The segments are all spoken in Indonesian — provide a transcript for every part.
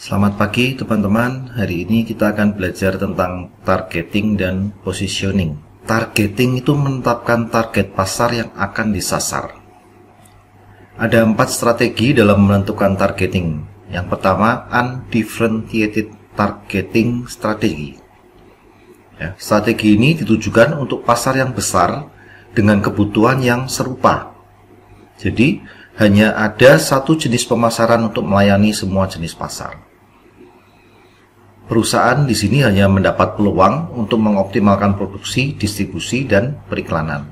Selamat pagi teman-teman, hari ini kita akan belajar tentang targeting dan positioning. Targeting itu menetapkan target pasar yang akan disasar. Ada 4 strategi dalam menentukan targeting. Yang pertama, undifferentiated targeting strategy. Strategi ini ditujukan untuk pasar yang besar dengan kebutuhan yang serupa. Jadi, hanya ada satu jenis pemasaran untuk melayani semua jenis pasar. Perusahaan di sini hanya mendapat peluang untuk mengoptimalkan produksi, distribusi, dan periklanan.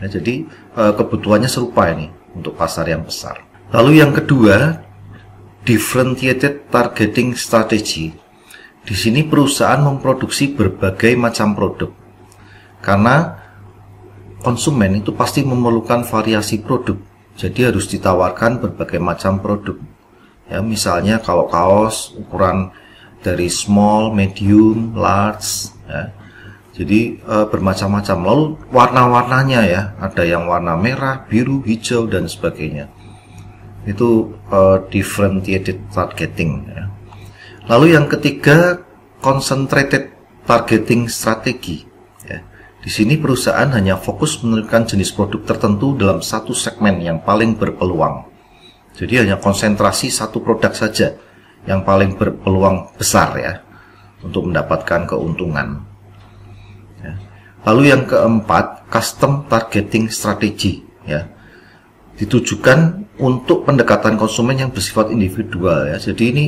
Jadi kebutuhannya serupa ini untuk pasar yang besar. Lalu yang kedua, differentiated targeting strategy. Di sini perusahaan memproduksi berbagai macam produk. Karena konsumen itu pasti memerlukan variasi produk. Jadi harus ditawarkan berbagai macam produk. Ya, misalnya kalau kaos ukuran dari small, medium, large, ya. Jadi bermacam-macam. Lalu warna-warnanya ya, ada yang warna merah, biru, hijau dan sebagainya. Itu differentiated targeting. Ya. Lalu yang ketiga, concentrated targeting strategi. Ya. Di sini perusahaan hanya fokus menentukan jenis produk tertentu dalam satu segmen yang paling berpeluang. Jadi hanya konsentrasi satu produk saja yang paling berpeluang besar ya untuk mendapatkan keuntungan. Ya. Lalu yang keempat, custom targeting strategy ya. Ditujukan untuk pendekatan konsumen yang bersifat individual ya. Jadi ini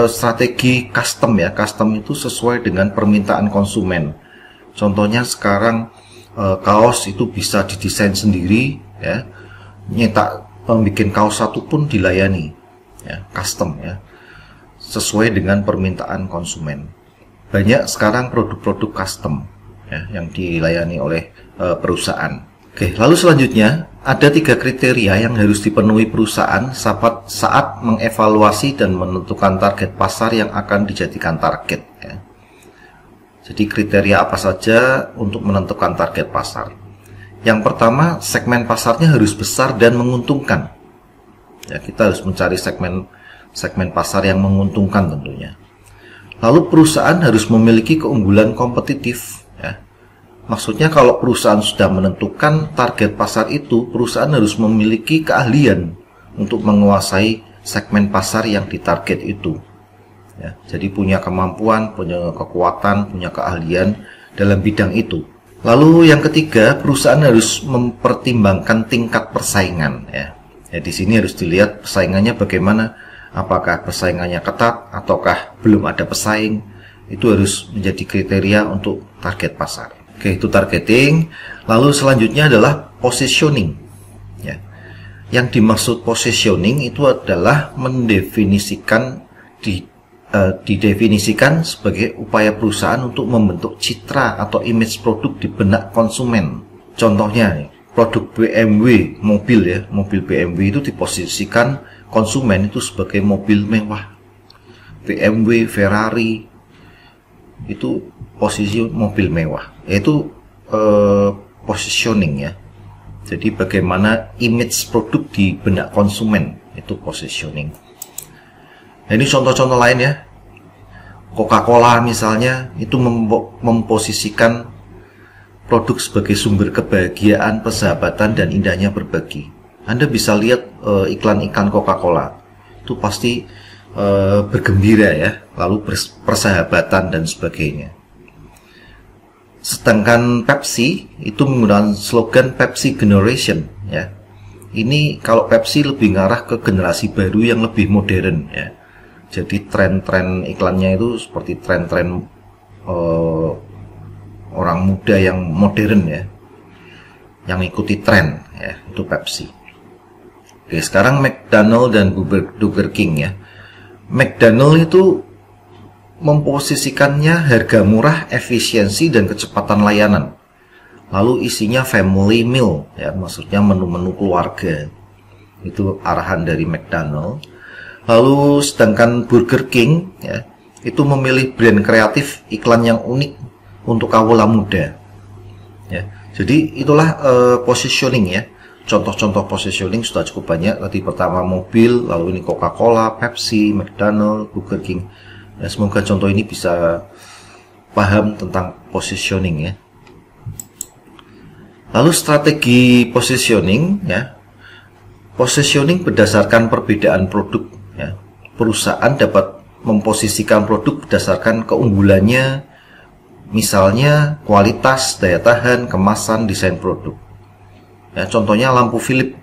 strategi custom ya. Custom itu sesuai dengan permintaan konsumen. Contohnya sekarang kaos itu bisa didesain sendiri ya. Nyetak bikin kaos satu pun dilayani ya, custom ya. Sesuai dengan permintaan konsumen. Banyak sekarang produk-produk custom ya, yang dilayani oleh perusahaan. Oke, lalu selanjutnya ada 3 kriteria yang harus dipenuhi perusahaan saat mengevaluasi dan menentukan target pasar yang akan dijadikan target. Ya. Jadi kriteria apa saja untuk menentukan target pasar? Yang pertama, segmen pasarnya harus besar dan menguntungkan. Ya, kita harus mencari segmen pasar yang menguntungkan tentunya. Lalu perusahaan harus memiliki keunggulan kompetitif ya. Maksudnya kalau perusahaan sudah menentukan target pasar itu, perusahaan harus memiliki keahlian untuk menguasai segmen pasar yang ditarget itu ya. Jadi punya kemampuan, punya kekuatan, punya keahlian dalam bidang itu. Lalu yang ketiga, perusahaan harus mempertimbangkan tingkat persaingan ya. Ya, di sini harus dilihat persaingannya bagaimana. Apakah persaingannya ketat ataukah belum ada pesaing. Itu harus menjadi kriteria untuk target pasar. Oke, itu targeting. Lalu selanjutnya adalah positioning ya. Yang dimaksud positioning itu adalah didefinisikan sebagai upaya perusahaan untuk membentuk citra atau image produk di benak konsumen. Contohnya produk BMW, mobil ya, mobil BMW itu diposisikan konsumen itu sebagai mobil mewah. BMW, Ferrari itu posisi mobil mewah. Yaitu positioning ya. Jadi bagaimana image produk di benak konsumen, itu positioning. Nah, ini contoh-contoh lain ya. Coca-Cola misalnya itu memposisikan produk sebagai sumber kebahagiaan, persahabatan, dan indahnya berbagi. Anda bisa lihat iklan-iklan Coca-Cola itu pasti bergembira ya, lalu persahabatan dan sebagainya. Sedangkan Pepsi itu menggunakan slogan Pepsi Generation ya. Ini kalau Pepsi lebih ngarah ke generasi baru yang lebih modern ya. Jadi tren-tren iklannya itu seperti tren-tren orang muda yang modern ya, yang ikuti tren ya, itu Pepsi. Oke, sekarang McDonald dan Burger King ya. McDonald itu memposisikannya harga murah, efisiensi, dan kecepatan layanan. Lalu isinya family meal ya, maksudnya menu-menu keluarga. Itu arahan dari McDonald. Lalu sedangkan Burger King ya, itu memilih brand kreatif iklan yang unik untuk kawula muda. Ya. Jadi itulah positioning ya. contoh-contoh positioning sudah cukup banyak. Tadi pertama mobil, lalu ini Coca-Cola, Pepsi, McDonald, Burger King. Ya, semoga contoh ini bisa paham tentang positioning ya. Lalu strategi positioning ya. Positioning berdasarkan perbedaan produk ya. Perusahaan dapat memposisikan produk berdasarkan keunggulannya, misalnya kualitas, daya tahan, kemasan, desain produk. Ya, contohnya lampu Philips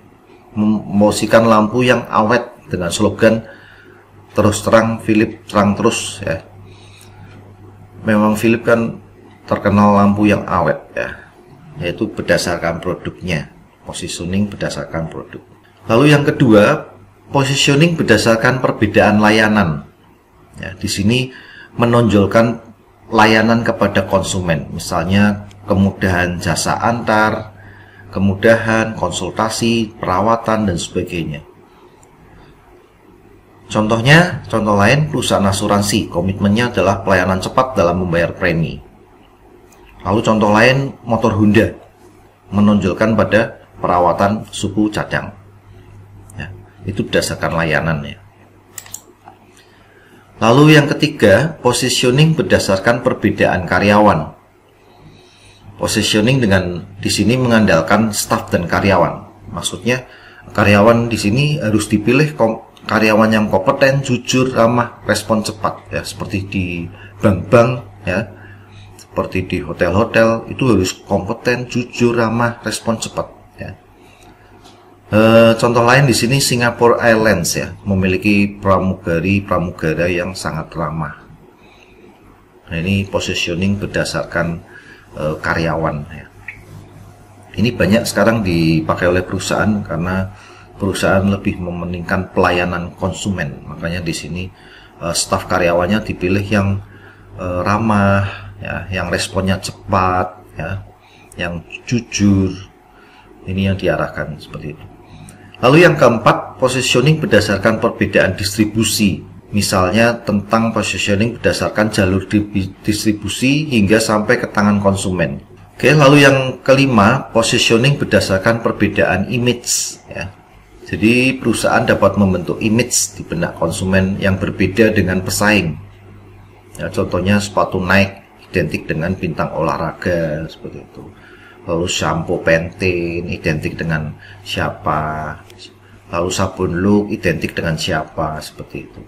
memposisikan lampu yang awet dengan slogan terus terang Philips terang terus ya. Memang Philips kan terkenal lampu yang awet ya, yaitu berdasarkan produknya. Positioning berdasarkan produk. Lalu yang kedua, positioning berdasarkan perbedaan layanan. Ya, di sini menonjolkan layanan kepada konsumen, misalnya kemudahan jasa antar, kemudahan konsultasi, perawatan dan sebagainya. Contohnya, contoh lain perusahaan asuransi, komitmennya adalah pelayanan cepat dalam membayar premi. Lalu contoh lain motor Honda, menonjolkan pada perawatan suku cadang. Ya, itu berdasarkan layanan ya. Lalu yang ketiga, positioning berdasarkan perbedaan karyawan. Positioning dengan di sini mengandalkan staf dan karyawan. Maksudnya karyawan di sini harus dipilih karyawan yang kompeten, jujur, ramah, respon cepat ya, seperti di bank-bank ya. Seperti di hotel-hotel itu harus kompeten, jujur, ramah, respon cepat ya. Contoh lain di sini Singapore Airlines ya, memiliki pramugara yang sangat ramah. Nah, ini positioning berdasarkan karyawan ya. Ini banyak sekarang dipakai oleh perusahaan karena perusahaan lebih mementingkan pelayanan konsumen. Makanya di sini staf karyawannya dipilih yang ramah ya, yang responnya cepat ya, yang jujur. Ini yang diarahkan seperti itu. Lalu yang keempat, positioning berdasarkan perbedaan distribusi. Misalnya tentang positioning berdasarkan jalur distribusi hingga sampai ke tangan konsumen. Oke, lalu yang kelima, positioning berdasarkan perbedaan image ya. Jadi perusahaan dapat membentuk image di benak konsumen yang berbeda dengan pesaing. Ya, contohnya sepatu Nike identik dengan bintang olahraga seperti itu. Lalu shampoo Pantene identik dengan siapa, lalu sabun Look identik dengan siapa, seperti itu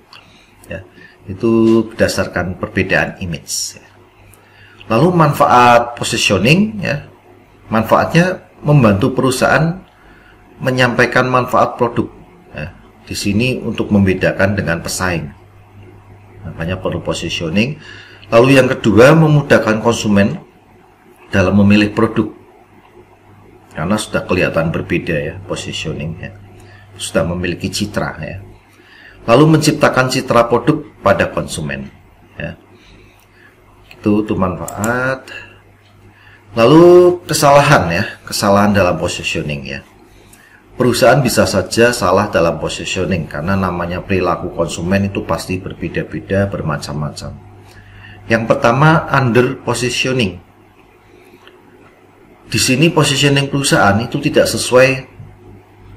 ya. Itu berdasarkan perbedaan image ya. Lalu manfaat positioning ya, manfaatnya membantu perusahaan menyampaikan manfaat produk ya. Di sini untuk membedakan dengan pesaing, makanya perlu positioning. Lalu yang kedua, memudahkan konsumen dalam memilih produk. Karena sudah kelihatan berbeda ya positioning ya. Sudah memiliki citra ya. Lalu menciptakan citra produk pada konsumen ya. Itu manfaat. Lalu kesalahan ya, kesalahan dalam positioning ya. Perusahaan bisa saja salah dalam positioning karena namanya perilaku konsumen itu pasti berbeda-beda, bermacam-macam. Yang pertama, under positioning. Di sini positioning perusahaan itu tidak sesuai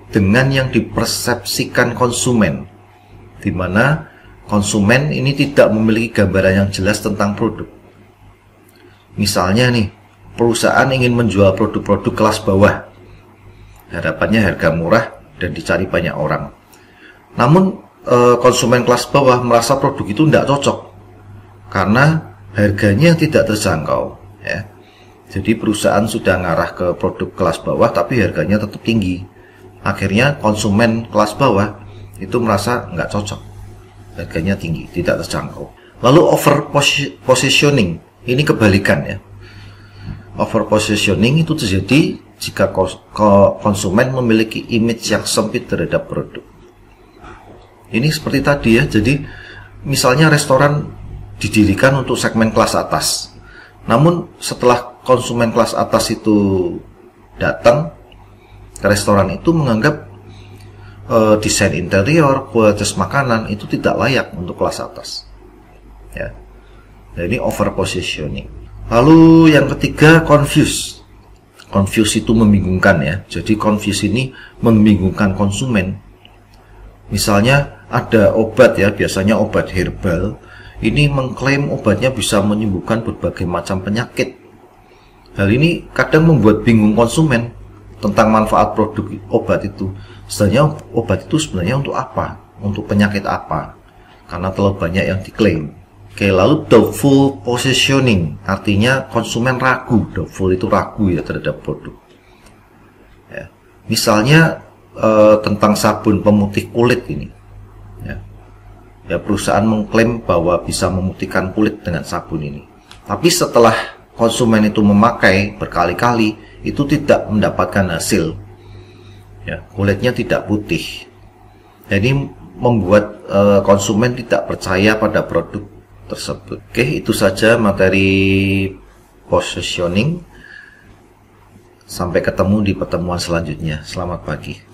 dengan yang dipersepsikan konsumen, di mana konsumen ini tidak memiliki gambaran yang jelas tentang produk. Misalnya nih, perusahaan ingin menjual produk-produk kelas bawah, harapannya harga murah dan dicari banyak orang. Namun konsumen kelas bawah merasa produk itu tidak cocok karena harganya tidak terjangkau ya. Jadi perusahaan sudah ngarah ke produk kelas bawah tapi harganya tetap tinggi. Akhirnya konsumen kelas bawah itu merasa nggak cocok, harganya tinggi, tidak terjangkau. Lalu over positioning, ini kebalikan ya. Over positioning itu terjadi jika konsumen memiliki image yang sempit terhadap produk. Ini seperti tadi ya, jadi misalnya restoran didirikan untuk segmen kelas atas. Namun setelah konsumen kelas atas itu datang ke restoran itu menganggap desain interior, kualitas makanan itu tidak layak untuk kelas atas ya. Nah, ini over positioning. Lalu yang ketiga, confuse. Confuse itu membingungkan ya. Jadi confuse ini membingungkan konsumen. Misalnya ada obat ya, biasanya obat herbal, ini mengklaim obatnya bisa menyembuhkan berbagai macam penyakit. Hal ini kadang membuat bingung konsumen tentang manfaat produk obat itu. Sebenarnya obat itu sebenarnya untuk apa? Untuk penyakit apa? Karena terlalu banyak yang diklaim. Oke, lalu doubtful positioning, artinya konsumen ragu. Doubtful itu ragu ya terhadap produk. Ya. Misalnya tentang sabun pemutih kulit ini. Ya, perusahaan mengklaim bahwa bisa memutihkan kulit dengan sabun ini. Tapi setelah konsumen itu memakai berkali-kali, itu tidak mendapatkan hasil. Ya, kulitnya tidak putih. Jadi membuat konsumen tidak percaya pada produk tersebut. Oke, itu saja materi positioning. Sampai ketemu di pertemuan selanjutnya. Selamat pagi.